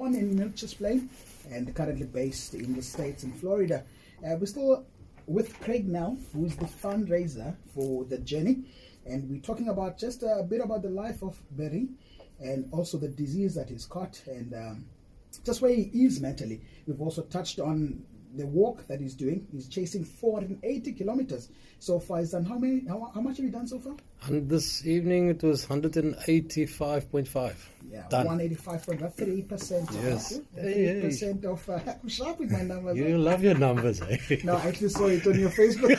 born in Milch's Plain and currently based in the States in Florida. We're still with Craig now, who is the fundraiser for the journey. And we're talking about just a bit about the life of Barry and also the disease that he's caught and just where he is mentally. We've also touched on the walk that he's doing. He's chasing 480 kilometers so far. He's done how much have you done so far? And this evening it was 185.5. Yeah, done. 185.5, 3%. Yes. 3% of I'm sharp with my numbers. You love your numbers, eh? No, I actually saw it on your Facebook.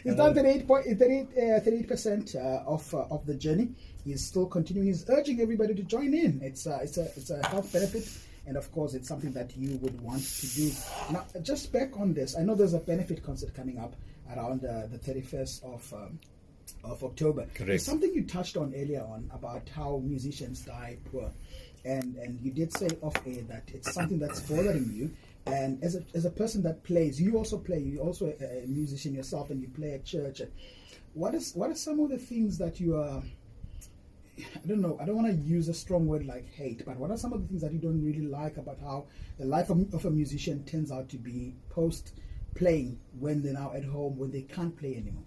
He's done 38% of the journey. He's still continuing. He's urging everybody to join in. It's a health benefit. And of course, it's something that you would want to do. Now, just back on this, I know there's a benefit concert coming up around the 31st of October. Correct. There's something you touched on earlier on about how musicians die poor. And you did say off air that it's something that's bothering you. And as a person that plays, you also play. You're also a musician yourself, and you play at church. What are some of the things that you are? I don't know. I don't want to use a strong word like hate, but what are some of the things that you don't really like about how the life of a musician turns out to be post playing when they're now at home, when they can't play anymore?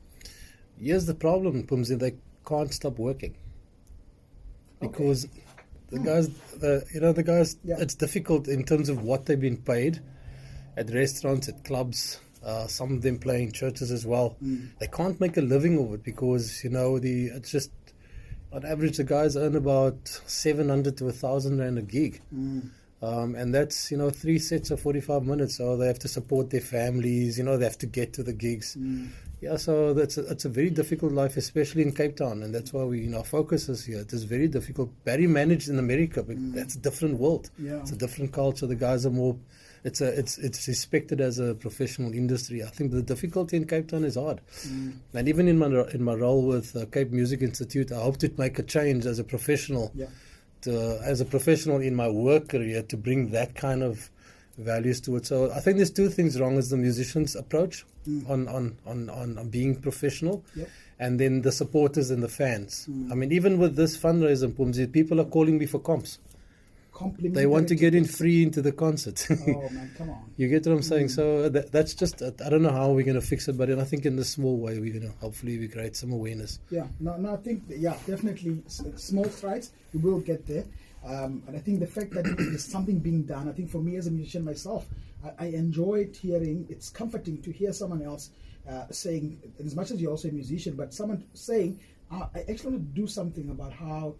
Here's the problem, Pumzi. They can't stop working because the guys, Yeah. it's difficult in terms of what they've been paid at restaurants, at clubs. Some of them play in churches as well. They can't make a living of it because it's just. On average, the guys earn about 700 to 1,000 rand a gig. And that's, 3 sets of 45 minutes. So they have to support their families, they have to get to the gigs. Yeah, so it's a very difficult life, especially in Cape Town. And that's why our focus is here. It is very difficult. Barry managed in America, but that's a different world. Yeah. It's a different culture. The guys are more... It's respected as a professional industry. I think the difficulty in Cape Town is hard, and even in my role with Cape Music Institute, I hope to make a change as a professional, as a professional in my work career, to bring that kind of values to it. So I think there's two things wrong: is the musicians' approach on being professional, and then the supporters and the fans. I mean, even with this fundraiser, Pumzi, people are calling me for comps. They want to get in free into the concert. Oh man, come on. You get what I'm saying? So that's just, I don't know how we're going to fix it, but I think in the small way we're going to hopefully create some awareness. Yeah, no, I think, definitely small strides, we will get there. And I think the fact that there's something being done, I think for me as a musician myself, I enjoyed hearing, it's comforting to hear someone else saying, as much as you're also a musician, but someone saying, I actually want to do something about how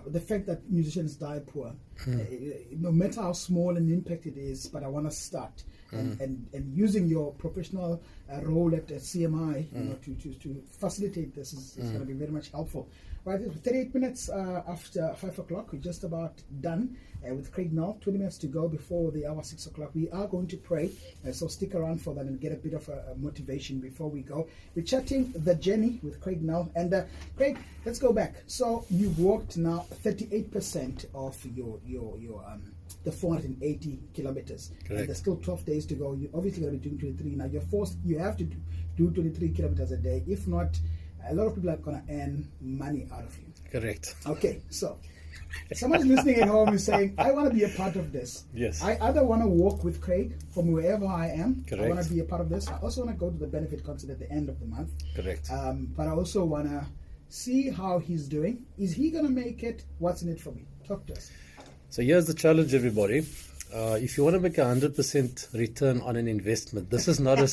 the fact that musicians die poor, no matter how small an impact it is, but I want to start. And using your professional role at CMI to facilitate this is going to be very much helpful. Right, 38 minutes after 5 o'clock, we're just about done with Craig Null. 20 minutes to go before the hour 6 o'clock. We are going to pray, so stick around for that and get a bit of a motivation before we go. We're chatting the journey with Craig Null. And Craig, let's go back. So you've walked now 38% of your the 480 kilometers. Correct. And there's still 12 days to go. You're obviously going to be doing 23. Now you have to do 23 kilometers a day. If not, a lot of people are going to earn money out of you. Correct. Okay, so someone listening at home is saying, I want to be a part of this. Yes. I either want to walk with Craig from wherever I am. Correct. I want to be a part of this. I also want to go to the benefit concert at the end of the month. Correct. But I also want to see how he's doing. Is he going to make it? What's in it for me? Talk to us. So here's the challenge, everybody. If you want to make 100% return on an investment, this is not a